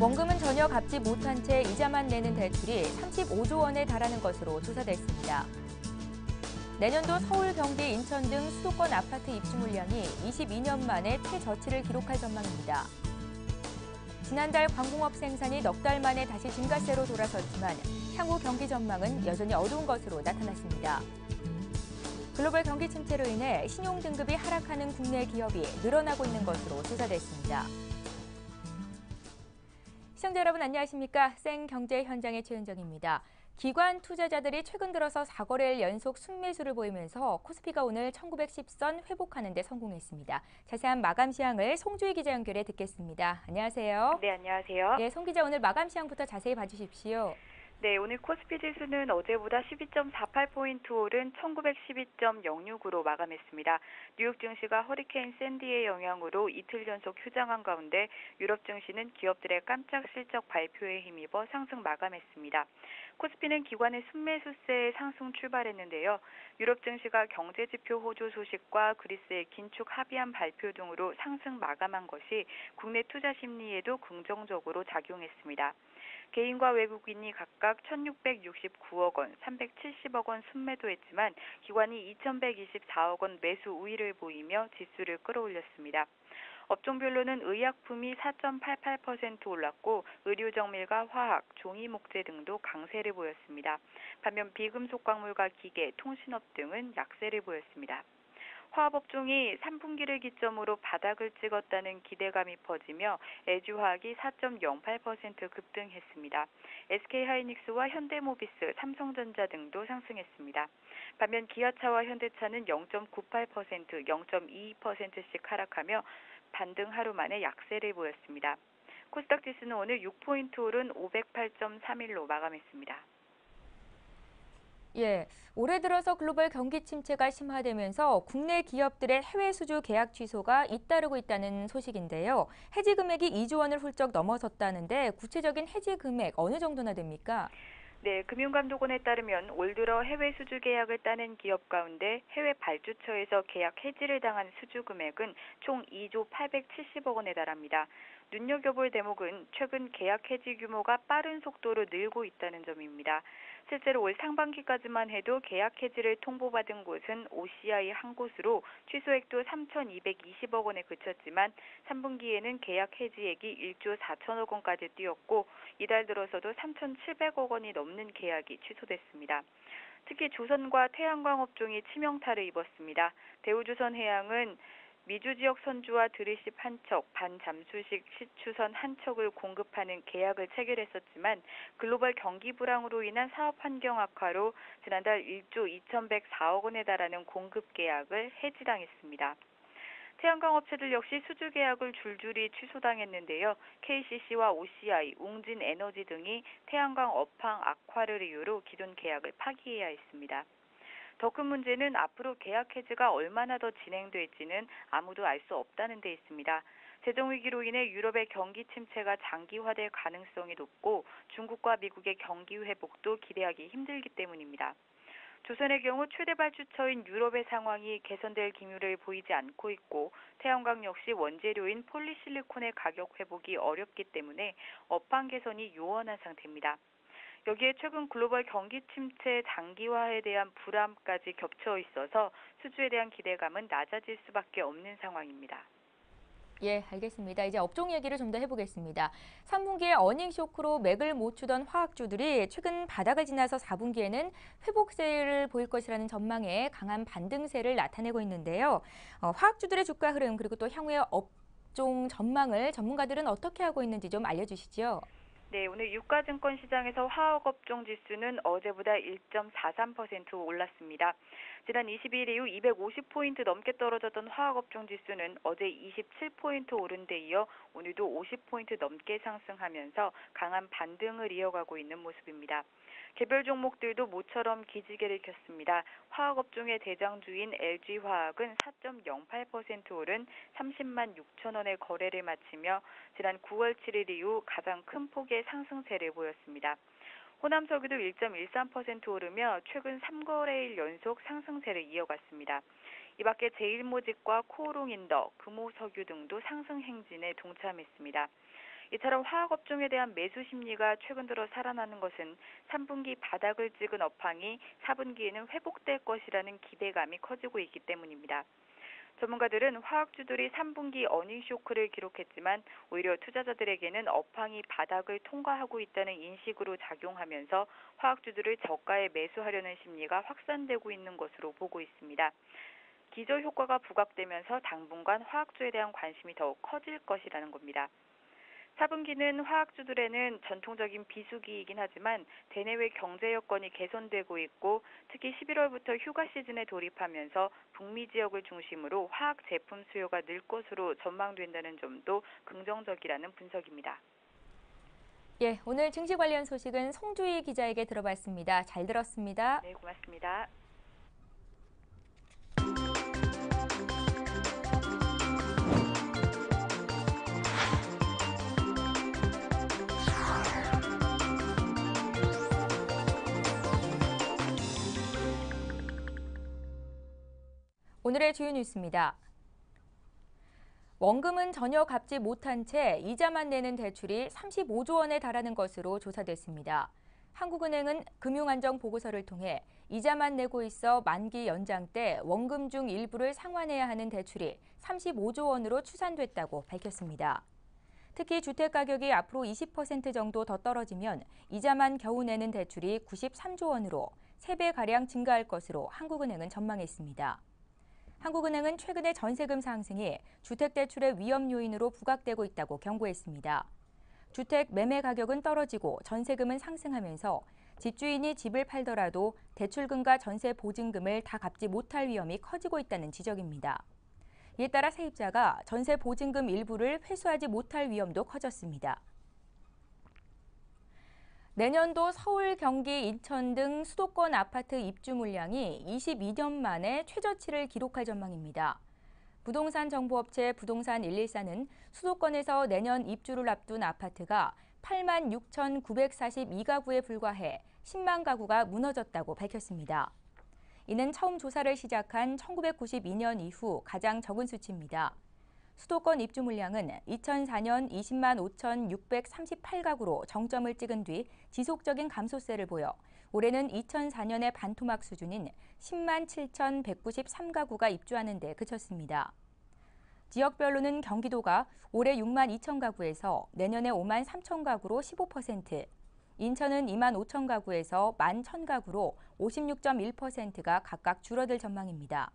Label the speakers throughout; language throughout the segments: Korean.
Speaker 1: 원금은 전혀 갚지 못한 채 이자만 내는 대출이 35조 원에 달하는 것으로 조사됐습니다. 내년도 서울, 경기, 인천 등 수도권 아파트 입주 물량이 22년 만에 최저치를 기록할 전망입니다. 지난달 광공업 생산이 넉 달 만에 다시 증가세로 돌아섰지만 향후 경기 전망은 여전히 어두운 것으로 나타났습니다. 글로벌 경기 침체로 인해 신용 등급이 하락하는 국내 기업이 늘어나고 있는 것으로 조사됐습니다. 시청자 여러분 안녕하십니까? 생경제 현장의 최은정입니다. 기관 투자자들이 최근 들어서 4거래일 연속 순매수를 보이면서 코스피가 오늘 1910선 회복하는 데 성공했습니다. 자세한 마감 시황을 송주희 기자 연결해 듣겠습니다. 안녕하세요.
Speaker 2: 네, 안녕하세요.
Speaker 1: 네, 송 기자 오늘 마감 시황부터 자세히 봐주십시오.
Speaker 2: 네, 오늘 코스피 지수는 어제보다 12.48포인트 오른 1912.06으로 마감했습니다. 뉴욕 증시가 허리케인 샌디의 영향으로 이틀 연속 휴장한 가운데 유럽 증시는 기업들의 깜짝 실적 발표에 힘입어 상승 마감했습니다. 코스피는 기관의 순매수세에 상승 출발했는데요. 유럽 증시가 경제지표 호조 소식과 그리스의 긴축 합의안 발표 등으로 상승 마감한 것이 국내 투자 심리에도 긍정적으로 작용했습니다. 개인과 외국인이 각각 1,669억 원, 370억 원 순매도했지만 기관이 2,124억 원 매수 우위를 보이며 지수를 끌어올렸습니다. 업종별로는 의약품이 4.88% 올랐고 의료정밀과 화학, 종이목재 등도 강세를 보였습니다. 반면 비금속 광물과 기계, 통신업 등은 약세를 보였습니다. 화학업종이 3분기를 기점으로 바닥을 찍었다는 기대감이 퍼지며 LG화학이 4.08% 급등했습니다. SK하이닉스와 현대모비스, 삼성전자 등도 상승했습니다. 반면 기아차와 현대차는 0.98%, 0.22%씩 하락하며 반등 하루 만에 약세를 보였습니다. 코스닥 지수는 오늘 6포인트 오른 508.31로 마감했습니다.
Speaker 1: 예, 올해 들어서 글로벌 경기 침체가 심화되면서 국내 기업들의 해외 수주 계약 취소가 잇따르고 있다는 소식인데요. 해지 금액이 2조 원을 훌쩍 넘어섰다는데 구체적인 해지 금액 어느 정도나 됩니까?
Speaker 2: 네, 금융감독원에 따르면 올 들어 해외 수주 계약을 따낸 기업 가운데 해외 발주처에서 계약 해지를 당한 수주 금액은 총 2조 870억 원에 달합니다. 눈여겨볼 대목은 최근 계약 해지 규모가 빠른 속도로 늘고 있다는 점입니다. 실제로 올 상반기까지만 해도 계약 해지를 통보받은 곳은 OCI 한 곳으로 취소액도 3,220억 원에 그쳤지만 3분기에는 계약 해지액이 1조 4천억 원까지 뛰었고 이달 들어서도 3,700억 원이 넘는 계약이 취소됐습니다. 특히 조선과 태양광 업종이 치명타를 입었습니다. 대우조선해양은 미주 지역 선주와 드릴십 한 척, 반잠수식 시추선 한 척을 공급하는 계약을 체결했었지만 글로벌 경기 불황으로 인한 사업 환경 악화로 지난달 1조 2,104억 원에 달하는 공급 계약을 해지당했습니다. 태양광 업체들 역시 수주 계약을 줄줄이 취소당했는데요. KCC와 OCI, 웅진에너지 등이 태양광 업황 악화를 이유로 기존 계약을 파기해야 했습니다. 더 큰 문제는 앞으로 계약 해지가 얼마나 더 진행될지는 아무도 알 수 없다는 데 있습니다. 재정 위기로 인해 유럽의 경기 침체가 장기화될 가능성이 높고 중국과 미국의 경기 회복도 기대하기 힘들기 때문입니다. 조선의 경우 최대 발주처인 유럽의 상황이 개선될 기미를 보이지 않고 있고 태양광 역시 원재료인 폴리실리콘의 가격 회복이 어렵기 때문에 업황 개선이 요원한 상태입니다. 여기에 최근 글로벌 경기 침체 장기화에 대한 불안까지 겹쳐 있어서 수주에 대한 기대감은 낮아질 수밖에 없는 상황입니다.
Speaker 1: 예, 알겠습니다. 이제 업종 얘기를 좀 더 해보겠습니다. 3분기에 어닝 쇼크로 맥을 못 추던 화학주들이 최근 바닥을 지나서 4분기에는 회복세를 보일 것이라는 전망에 강한 반등세를 나타내고 있는데요. 화학주들의 주가 흐름 그리고 또 향후의 업종 전망을 전문가들은 어떻게 하고 있는지 좀 알려주시죠.
Speaker 2: 네, 오늘 유가증권 시장에서 화학업종 지수는 어제보다 1.43% 올랐습니다. 지난 22일 이후 250포인트 넘게 떨어졌던 화학업종 지수는 어제 27포인트 오른 데 이어 오늘도 50포인트 넘게 상승하면서 강한 반등을 이어가고 있는 모습입니다. 개별 종목들도 모처럼 기지개를 켰습니다. 화학업종의 대장주인 LG화학은 4.08% 오른 30만 6천 원의 거래를 마치며 지난 9월 7일 이후 가장 큰 폭의 상승세를 보였습니다. 호남석유도 1.13% 오르며 최근 3거래일 연속 상승세를 이어갔습니다. 이 밖에 제일모직과 코오롱인더, 금호석유 등도 상승 행진에 동참했습니다. 이처럼 화학업종에 대한 매수 심리가 최근 들어 살아나는 것은 3분기 바닥을 찍은 업황이 4분기에는 회복될 것이라는 기대감이 커지고 있기 때문입니다. 전문가들은 화학주들이 3분기 어닝 쇼크를 기록했지만 오히려 투자자들에게는 업황이 바닥을 통과하고 있다는 인식으로 작용하면서 화학주들을 저가에 매수하려는 심리가 확산되고 있는 것으로 보고 있습니다. 기저효과가 부각되면서 당분간 화학주에 대한 관심이 더욱 커질 것이라는 겁니다. 4분기는 화학주들에는 전통적인 비수기이긴 하지만 대내외 경제 여건이 개선되고 있고 특히 11월부터 휴가 시즌에 돌입하면서 북미 지역을 중심으로 화학 제품 수요가 늘 것으로 전망된다는 점도 긍정적이라는 분석입니다.
Speaker 1: 예, 오늘 증시 관련 소식은 송주희 기자에게 들어봤습니다. 잘 들었습니다.
Speaker 2: 네, 고맙습니다.
Speaker 1: 오늘의 주요 뉴스입니다. 원금은 전혀 갚지 못한 채 이자만 내는 대출이 35조 원에 달하는 것으로 조사됐습니다. 한국은행은 금융안정보고서를 통해 이자만 내고 있어 만기 연장 때 원금 중 일부를 상환해야 하는 대출이 35조 원으로 추산됐다고 밝혔습니다. 특히 주택가격이 앞으로 20% 정도 더 떨어지면 이자만 겨우 내는 대출이 93조 원으로 3배가량 증가할 것으로 한국은행은 전망했습니다. 한국은행은 최근에 전세금 상승이 주택대출의 위험 요인으로 부각되고 있다고 경고했습니다. 주택 매매 가격은 떨어지고 전세금은 상승하면서 집주인이 집을 팔더라도 대출금과 전세 보증금을 다 갚지 못할 위험이 커지고 있다는 지적입니다. 이에 따라 세입자가 전세 보증금 일부를 회수하지 못할 위험도 커졌습니다. 내년도 서울, 경기, 인천 등 수도권 아파트 입주 물량이 22년 만에 최저치를 기록할 전망입니다. 부동산 정보업체 부동산 114는 수도권에서 내년 입주를 앞둔 아파트가 86,942가구에 불과해 10만 가구가 무너졌다고 밝혔습니다. 이는 처음 조사를 시작한 1992년 이후 가장 적은 수치입니다. 수도권 입주 물량은 2004년 20만 5,638가구로 정점을 찍은 뒤 지속적인 감소세를 보여 올해는 2004년의 반토막 수준인 10만 7,193가구가 입주하는 데 그쳤습니다. 지역별로는 경기도가 올해 6만 2천 가구에서 내년에 5만 3천 가구로 15%, 인천은 2만 5천 가구에서 1만 1천 가구로 56.1%가 각각 줄어들 전망입니다.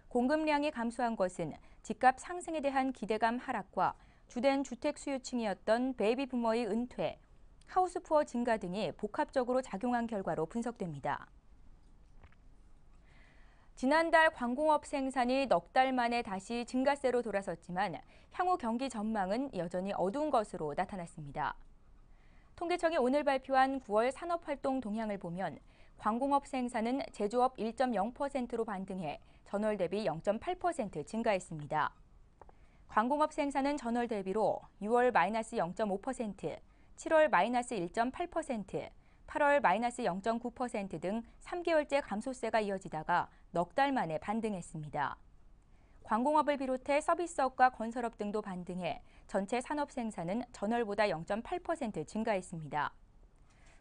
Speaker 1: 공급량이 감소한 것은 집값 상승에 대한 기대감 하락과 주된 주택 수요층이었던 베이비 부머의 은퇴, 하우스푸어 증가 등이 복합적으로 작용한 결과로 분석됩니다. 지난달 광공업 생산이 넉 달 만에 다시 증가세로 돌아섰지만 향후 경기 전망은 여전히 어두운 것으로 나타났습니다. 통계청이 오늘 발표한 9월 산업활동 동향을 보면 광공업 생산은 제조업 1.0%로 반등해 전월 대비 0.8% 증가했습니다. 광공업 생산은 전월 대비로 6월 마이너스 0.5%, 7월 마이너스 1.8%, 8월 마이너스 0.9% 등 3개월째 감소세가 이어지다가 넉 달 만에 반등했습니다. 광공업을 비롯해 서비스업과 건설업 등도 반등해 전체 산업 생산은 전월보다 0.8% 증가했습니다.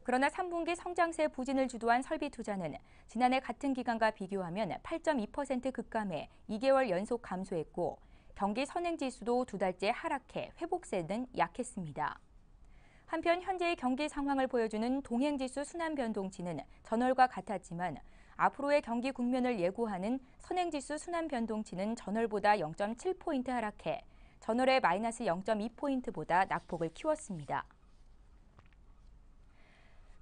Speaker 1: 그러나 3분기 성장세 부진을 주도한 설비 투자는 지난해 같은 기간과 비교하면 8.2% 급감해 2개월 연속 감소했고 경기 선행지수도 2달째 하락해 회복세는 약했습니다. 한편 현재의 경기 상황을 보여주는 동행지수 순환변동치는 전월과 같았지만 앞으로의 경기 국면을 예고하는 선행지수 순환변동치는 전월보다 0.7포인트 하락해 전월의 마이너스 0.2포인트보다 낙폭을 키웠습니다.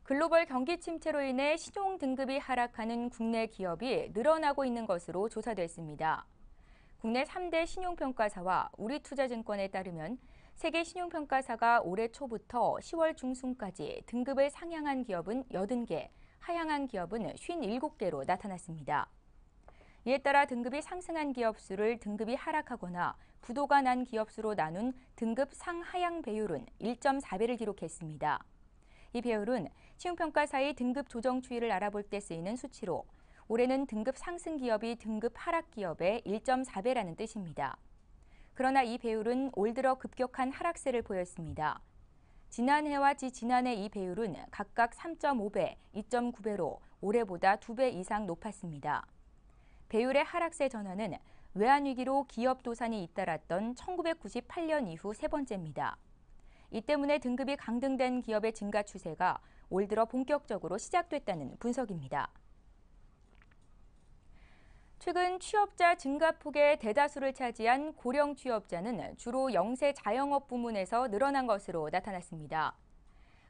Speaker 1: 글로벌 경기 침체로 인해 신용 등급이 하락하는 국내 기업이 늘어나고 있는 것으로 조사됐습니다. 국내 3대 신용평가사와 우리투자증권에 따르면 세계 신용평가사가 올해 초부터 10월 중순까지 등급을 상향한 기업은 80개, 하향한 기업은 57개로 나타났습니다. 이에 따라 등급이 상승한 기업 수를 등급이 하락하거나 부도가 난 기업 수로 나눈 등급 상하향 배율은 1.4배를 기록했습니다. 이 배율은 신용평가사의 등급 조정 추이를 알아볼 때 쓰이는 수치로 올해는 등급 상승 기업이 등급 하락 기업의 1.4배라는 뜻입니다. 그러나 이 배율은 올 들어 급격한 하락세를 보였습니다. 지난해와 지지난해 이 배율은 각각 3.5배, 2.9배로 올해보다 2배 이상 높았습니다. 배율의 하락세 전환은 외환위기로 기업 도산이 잇따랐던 1998년 이후 세 번째입니다. 이 때문에 등급이 강등된 기업의 증가 추세가 올 들어 본격적으로 시작됐다는 분석입니다. 최근 취업자 증가폭의 대다수를 차지한 고령 취업자는 주로 영세 자영업 부문에서 늘어난 것으로 나타났습니다.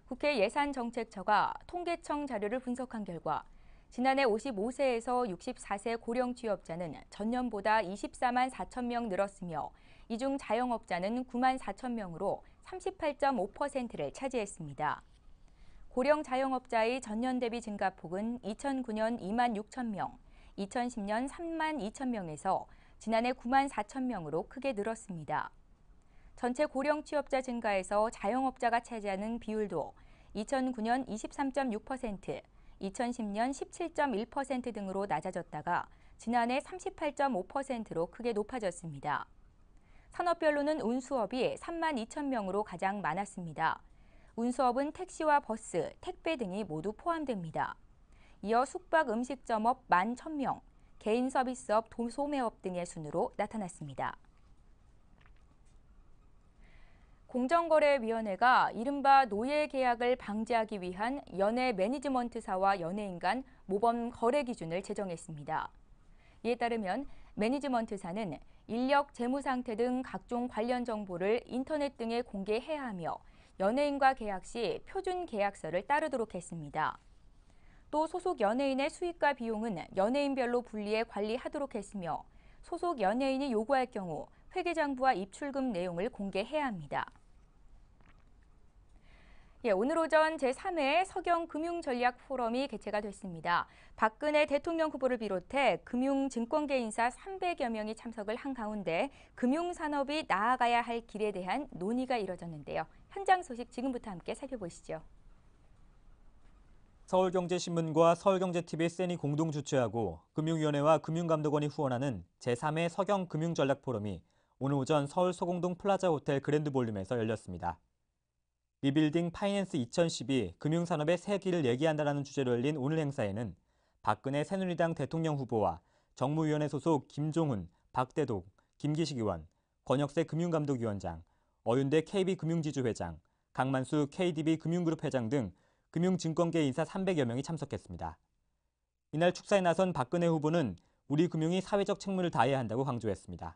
Speaker 1: 국회 예산정책처가 통계청 자료를 분석한 결과 지난해 55세에서 64세 고령 취업자는 전년보다 24만 4천 명 늘었으며 이 중 자영업자는 9만 4천 명으로 38.5%를 차지했습니다. 고령 자영업자의 전년 대비 증가폭은 2009년 2만 6천 명, 2010년 3만 2천 명에서 지난해 9만 4천 명으로 크게 늘었습니다. 전체 고령 취업자 증가에서 자영업자가 차지하는 비율도 2009년 23.6%, 2010년 17.1% 등으로 낮아졌다가 지난해 38.5%로 크게 높아졌습니다. 산업별로는 운수업이 3만 2천 명으로 가장 많았습니다. 운수업은 택시와 버스, 택배 등이 모두 포함됩니다. 이어 숙박 음식점업 1만 1,000명, 개인 서비스업, 소매업 등의 순으로 나타났습니다. 공정거래위원회가 이른바 노예 계약을 방지하기 위한 연예 매니지먼트사와 연예인 간 모범 거래 기준을 제정했습니다. 이에 따르면 매니지먼트사는 인력, 재무 상태 등 각종 관련 정보를 인터넷 등에 공개해야 하며 연예인과 계약 시 표준 계약서를 따르도록 했습니다. 또 소속 연예인의 수익과 비용은 연예인별로 분리해 관리하도록 했으며 소속 연예인이 요구할 경우 회계장부와 입출금 내용을 공개해야 합니다. 오늘 오전 제3회 서경금융전략 포럼이 개최가 됐습니다. 박근혜 대통령 후보를 비롯해 금융증권계 인사 300여 명이 참석을 한 가운데 금융산업이 나아가야 할 길에 대한 논의가 이뤄졌는데요. 현장 소식 지금부터 함께 살펴보시죠.
Speaker 3: 서울경제신문과 서울경제TV 센이 공동 주최하고 금융위원회와 금융감독원이 후원하는 제3회 서경금융전략 포럼이 오늘 오전 서울 소공동 플라자 호텔 그랜드볼륨에서 열렸습니다. 리빌딩 파이낸스 2012 금융산업의 새 길을 얘기한다라는 주제로 열린 오늘 행사에는 박근혜 새누리당 대통령 후보와 정무위원회 소속 김종훈, 박대독, 김기식 의원, 권혁세 금융감독위원장, 어윤대 KB금융지주 회장, 강만수 KDB 금융그룹 회장 등 금융증권계 인사 300여 명이 참석했습니다. 이날 축사에 나선 박근혜 후보는 우리 금융이 사회적 책무를 다해야 한다고 강조했습니다.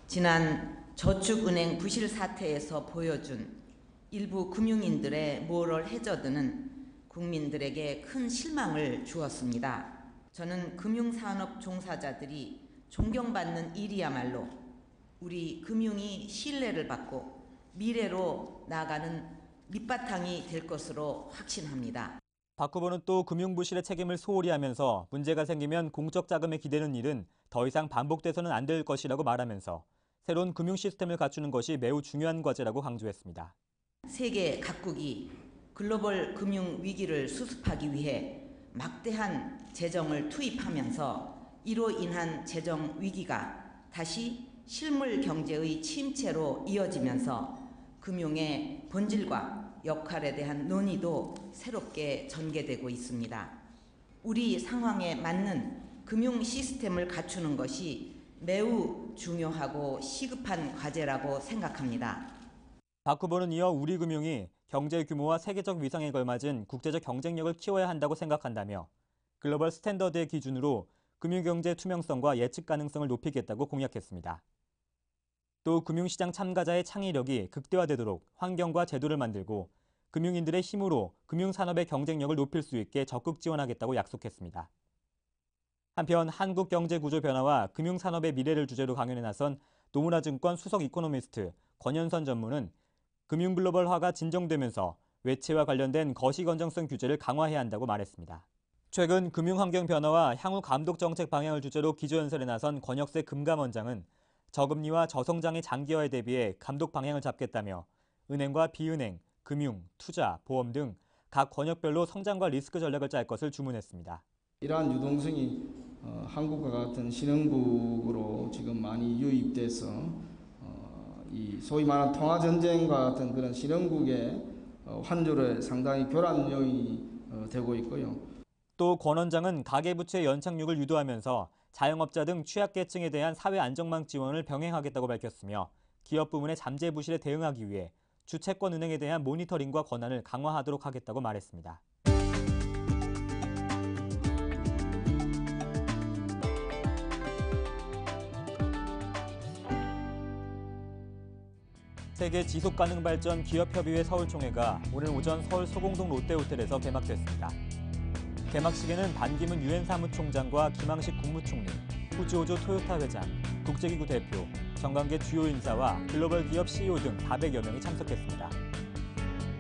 Speaker 4: 지난 저축은행 부실 사태에서 보여준 일부 금융인들의 모럴 해저드는 국민들에게 큰 실망을 주었습니다. 저는 금융산업 종사자들이 존경받는 일이야말로 우리 금융이 신뢰를 받고 미래로 나아가는 밑바탕이 될 것으로 확신합니다.
Speaker 3: 박 후보는 또 금융부실의 책임을 소홀히 하면서 문제가 생기면 공적 자금에 기대는 일은 더 이상 반복돼서는 안 될 것이라고 말하면서 새로운 금융 시스템을 갖추는 것이 매우 중요한 과제라고 강조했습니다.
Speaker 4: 세계 각국이 글로벌 금융 위기를 수습하기 위해 막대한 재정을 투입하면서 이로 인한 재정 위기가 다시 실물 경제의 침체로 이어지면서 금융의 본질과 역할에 대한 논의도 새롭게 전개되고 있습니다. 우리 상황에 맞는 금융 시스템을 갖추는 것이 매우 중요하고 시급한 과제라고 생각합니다.
Speaker 3: 박 후보는 이어 우리 금융이 경제 규모와 세계적 위상에 걸맞은 국제적 경쟁력을 키워야 한다고 생각한다며 글로벌 스탠더드의 기준으로 금융경제 투명성과 예측 가능성을 높이겠다고 공약했습니다. 또 금융시장 참가자의 창의력이 극대화되도록 환경과 제도를 만들고 금융인들의 힘으로 금융산업의 경쟁력을 높일 수 있게 적극 지원하겠다고 약속했습니다. 한편 한국경제구조 변화와 금융산업의 미래를 주제로 강연에 나선 노무라증권 수석 이코노미스트 권현선 전무는 금융글로벌화가 진정되면서 외채와 관련된 거시건정성 규제를 강화해야 한다고 말했습니다. 최근 금융환경 변화와 향후 감독 정책 방향을 주제로 기조연설에 나선 권혁세 금감원장은 저금리와 저성장의 장기화에 대비해 감독 방향을 잡겠다며 은행과 비은행, 금융, 투자, 보험 등 각 권역별로 성장과 리스크 전략을 짤 것을 주문했습니다.
Speaker 5: 이러한 유동성이 한국과 같은 신흥국으로 지금 많이 유입돼서 이 소위 말하는 통화 전쟁과 같은 그런 실험국의 환율에 상당히 교란 요인이 되고 있고요.
Speaker 3: 또 권 원장은 가계부채 연착륙을 유도하면서 자영업자 등 취약계층에 대한 사회 안정망 지원을 병행하겠다고 밝혔으며 기업 부문의 잠재 부실에 대응하기 위해 주채권은행에 대한 모니터링과 권한을 강화하도록 하겠다고 말했습니다. 세계 지속가능발전 기업협의회 서울총회가 오늘 오전 서울 소공동 롯데호텔에서 개막됐습니다. 개막식에는 반기문 유엔 사무총장과 김항식 국무총리, 후지오조 토요타 회장, 국제기구 대표, 정관계 주요 인사와 글로벌 기업 CEO 등 400여 명이 참석했습니다.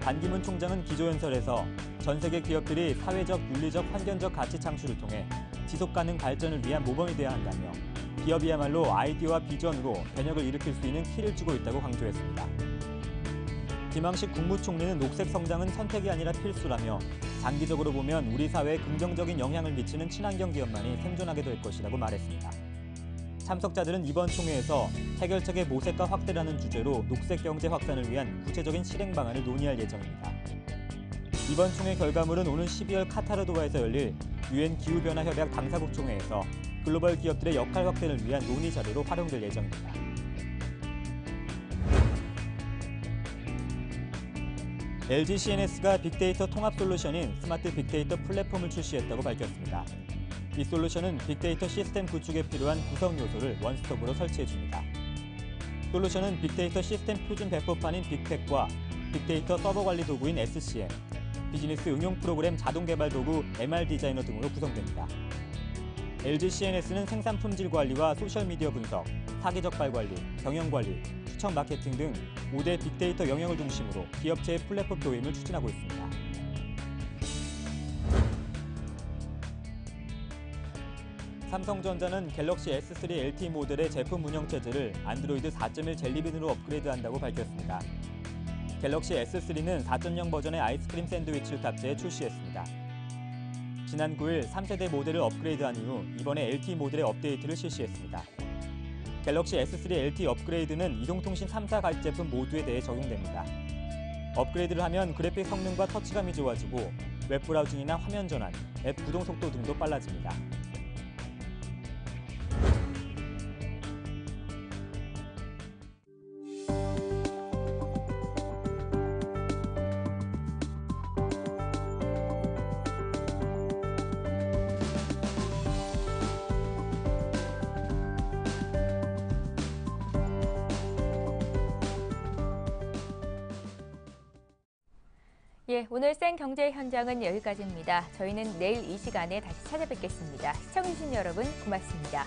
Speaker 3: 반기문 총장은 기조연설에서 전 세계 기업들이 사회적, 윤리적, 환경적 가치 창출을 통해 지속가능 발전을 위한 모범이 되어야 한다며 기업이야말로 아이디어와 비전으로 변혁을 일으킬 수 있는 키를 쥐고 있다고 강조했습니다. 김항식 국무총리는 녹색 성장은 선택이 아니라 필수라며 장기적으로 보면 우리 사회에 긍정적인 영향을 미치는 친환경 기업만이 생존하게 될 것이라고 말했습니다. 참석자들은 이번 총회에서 해결책의 모색과 확대라는 주제로 녹색 경제 확산을 위한 구체적인 실행 방안을 논의할 예정입니다. 이번 총회 결과물은 오는 12월 카타르 도하에서 열릴 유엔 기후변화협약 당사국 총회에서 글로벌 기업들의 역할 확대를 위한 논의 자료로 활용될 예정입니다. LG CNS가 빅데이터 통합 솔루션인 스마트 빅데이터 플랫폼을 출시했다고 밝혔습니다. 이 솔루션은 빅데이터 시스템 구축에 필요한 구성 요소를 원스톱으로 설치해줍니다. 솔루션은 빅데이터 시스템 표준 배포판인 빅팩과 빅데이터 서버 관리 도구인 SCM, 비즈니스 응용 프로그램 자동 개발 도구 MR 디자이너 등으로 구성됩니다. LG CNS는 생산 품질 관리와 소셜미디어 분석, 사기 적발 관리, 경영 관리, 추천 마케팅 등 5대 빅데이터 영역을 중심으로 기업체의 플랫폼 도입을 추진하고 있습니다. 삼성전자는 갤럭시 S3 LTE 모델의 제품 운영 체제를 안드로이드 4.1 젤리빈으로 업그레이드한다고 밝혔습니다. 갤럭시 S3는 4.0 버전의 아이스크림 샌드위치를 탑재해 출시했습니다. 지난 9일 3세대 모델을 업그레이드한 이후 이번에 LTE 모델의 업데이트를 실시했습니다. 갤럭시 S3 LTE 업그레이드는 이동통신 3사 가입 제품 모두에 대해 적용됩니다. 업그레이드를 하면 그래픽 성능과 터치감이 좋아지고 웹브라우징이나 화면 전환, 앱 구동 속도 등도 빨라집니다.
Speaker 1: 예, 오늘 생경제 현장은 여기까지입니다. 저희는 내일 이 시간에 다시 찾아뵙겠습니다. 시청해주신 여러분 고맙습니다.